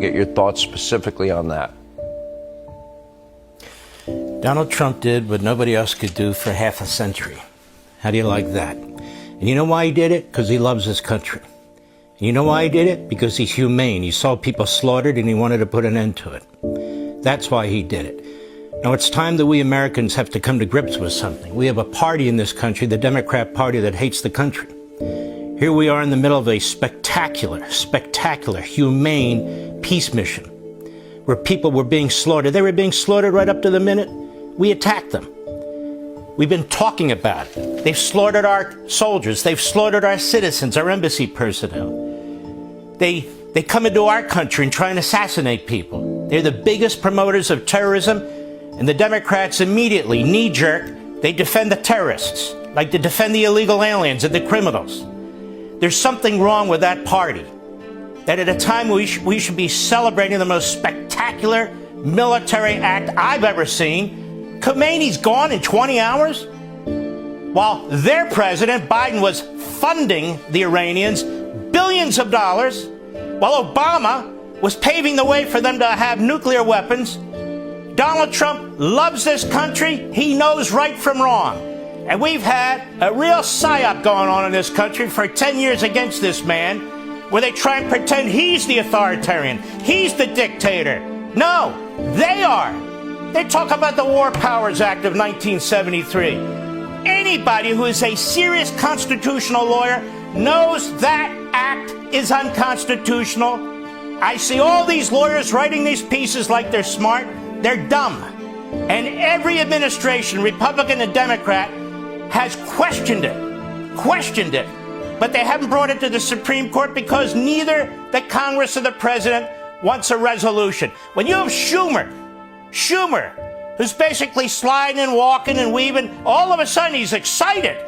to get your thoughts specifically on that. Donald Trump did what nobody else could do for half a century. How do you like that? And you know why he did it? Because he loves his country. And you know why he did it? Because he's humane. He saw people slaughtered and he wanted to put an end to it. That's why he did it. Now it's time that we Americans have to come to grips with something. We have a party in this country, the Democrat Party, that hates the country. Here we are in the middle of a spectacular, humane peace mission where people were being slaughtered. They were being slaughtered right up to the minute we attacked them. We've been talking about it. They've slaughtered our soldiers. They've slaughtered our citizens, our embassy personnel. They come into our country and try and assassinate people. They're the biggest promoters of terrorism, and the Democrats immediately, knee-jerk, they defend the terrorists, like they defend the illegal aliens and the criminals. There's something wrong with that party, that at a time we should be celebrating the most spectacular military act I've ever seen, Khomeini's gone in 20 hours, while their president, Biden, was funding the Iranians billions of dollars, while Obama was paving the way for them to have nuclear weapons. Donald Trump loves this country. He knows right from wrong. And we've had a real psyop going on in this country for 10 years against this man, where they try and pretend he's the authoritarian, he's the dictator. No, they are. They talk about the War Powers Act of 1973. Anybody who is a serious constitutional lawyer knows that act is unconstitutional. I see all these lawyers writing these pieces like they're smart. They're dumb. And every administration, Republican and Democrat, has questioned it. But they haven't brought it to the Supreme Court because neither the Congress or the President wants a resolution. When you have Schumer, who's basically sliding and walking and weaving, all of a sudden he's excited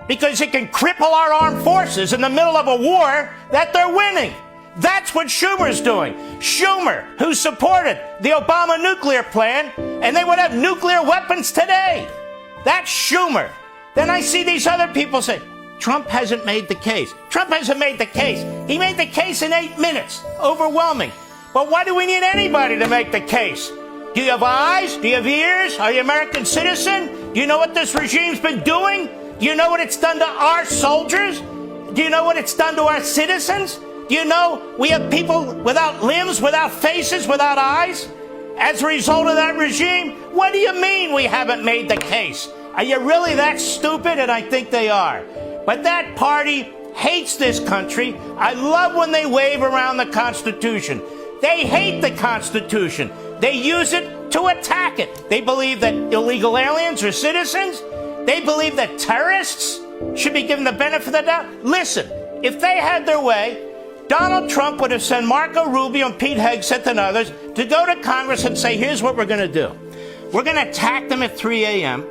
because he can cripple our armed forces in the middle of a war that they're winning. That's what Schumer's doing. Schumer, who supported the Obama nuclear plan, and they would have nuclear weapons today. That's Schumer. Then I see these other people say, Trump hasn't made the case. Trump hasn't made the case. He made the case in 8 minutes. Overwhelming. But why do we need anybody to make the case? Do you have eyes? Do you have ears? Are you an American citizen? Do you know what this regime's been doing? Do you know what it's done to our soldiers? Do you know what it's done to our citizens? Do you know we have people without limbs, without faces, without eyes? As a result of that regime, what do you mean we haven't made the case? Are you really that stupid? And I think they are. But that party hates this country. I love when they wave around the Constitution. They hate the Constitution. They use it to attack it. They believe that illegal aliens are citizens. They believe that terrorists should be given the benefit of the doubt. Listen, if they had their way, Donald Trump would have sent Marco Rubio and Pete Hegseth and others to go to Congress and say, here's what we're going to do. We're going to attack them at 3 a.m.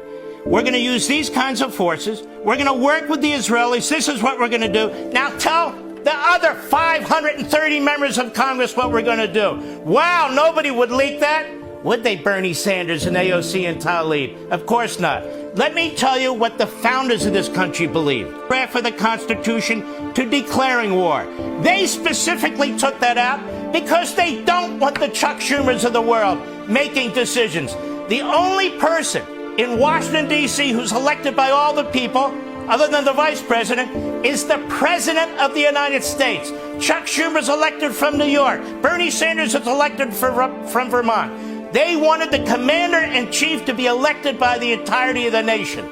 We're going to use these kinds of forces. We're going to work with the Israelis. This is what we're going to do. Now tell the other 530 members of Congress what we're going to do. Wow, nobody would leak that. Would they, Bernie Sanders and AOC and Tlaib? Of course not. Let me tell you what the founders of this country believed. Draft for the Constitution to declaring war. They specifically took that out because they don't want the Chuck Schumers of the world making decisions. The only person in Washington, D.C. who's elected by all the people, other than the vice president, is the president of the United States. Chuck Schumer's elected from New York. Bernie Sanders is elected from Vermont. They wanted the commander-in-chief to be elected by the entirety of the nation.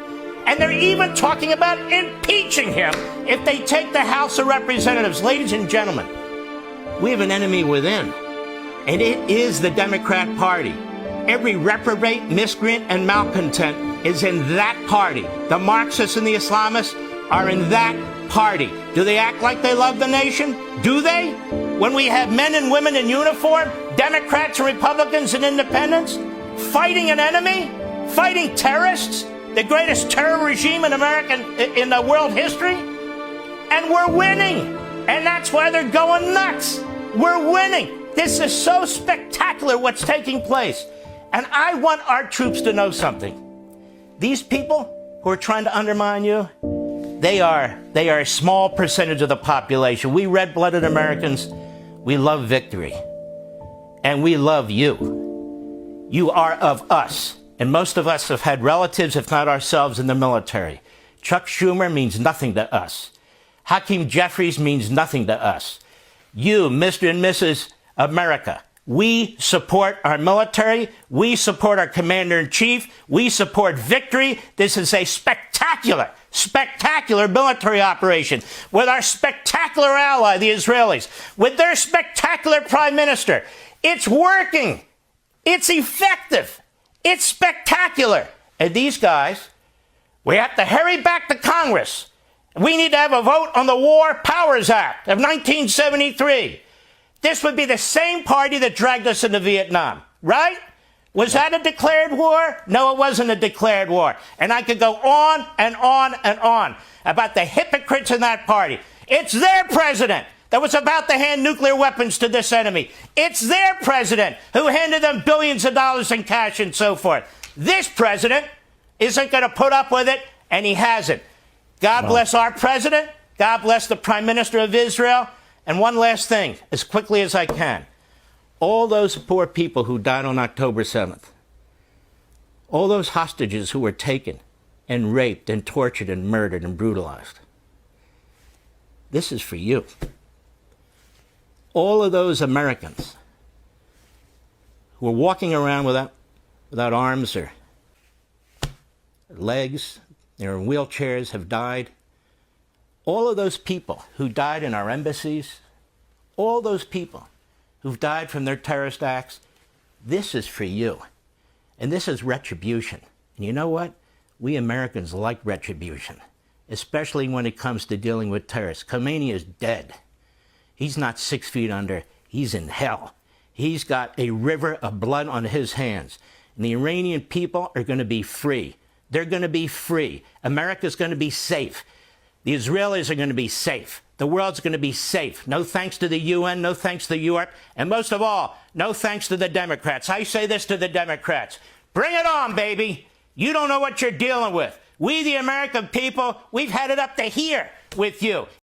And they're even talking about impeaching him if they take the House of Representatives. Ladies and gentlemen, we have an enemy within, and it is the Democrat Party. Every reprobate, miscreant, and malcontent is in that party. The Marxists and the Islamists are in that party. Do they act like they love the nation? Do they? When we have men and women in uniform, Democrats and Republicans and independents, fighting an enemy, fighting terrorists, the greatest terror regime in the world history, and we're winning. And that's why they're going nuts. We're winning. This is so spectacular what's taking place. And I want our troops to know something. These people who are trying to undermine you, they are a small percentage of the population. We red-blooded Americans, we love victory. and we love you. You are of us. And most of us have had relatives, if not ourselves, in the military. Chuck Schumer means nothing to us. Hakeem Jeffries means nothing to us. You, Mr. and Mrs. America, we support our military. We support our commander-in-chief. We support victory. This is a spectacular military operation with our spectacular ally, the Israelis, with their spectacular prime minister. It's working. It's effective. It's spectacular. And these guys, we have to hurry back to Congress. We need to have a vote on the War Powers Act of 1973. This would be the same party that dragged us into Vietnam, right? Was that a declared war? No, it wasn't a declared war. And I could go on and on and on about the hypocrites in that party. It's their president that was about to hand nuclear weapons to this enemy. It's their president who handed them billions of dollars in cash and so forth. This president isn't going to put up with it, and he hasn't. God bless our president. God bless the Prime Minister of Israel. And one last thing, as quickly as I can. All those poor people who died on October 7th, all those hostages who were taken and raped and tortured and murdered and brutalized, this is for you. All of those Americans who are walking around without arms or legs, they're in wheelchairs, have died. All of those people who died in our embassies, all those people who've died from their terrorist acts, this is for you. And this is retribution. And you know what? We Americans like retribution, especially when it comes to dealing with terrorists. Khomeini is dead. He's not 6 feet under. He's in hell. He's got a river of blood on his hands. And the Iranian people are going to be free. They're going to be free. America's going to be safe. The Israelis are going to be safe. The world's going to be safe. No thanks to the UN, no thanks to Europe, and most of all, no thanks to the Democrats. I say this to the Democrats. Bring it on, baby. You don't know what you're dealing with. We, the American people, we've had it up to here with you.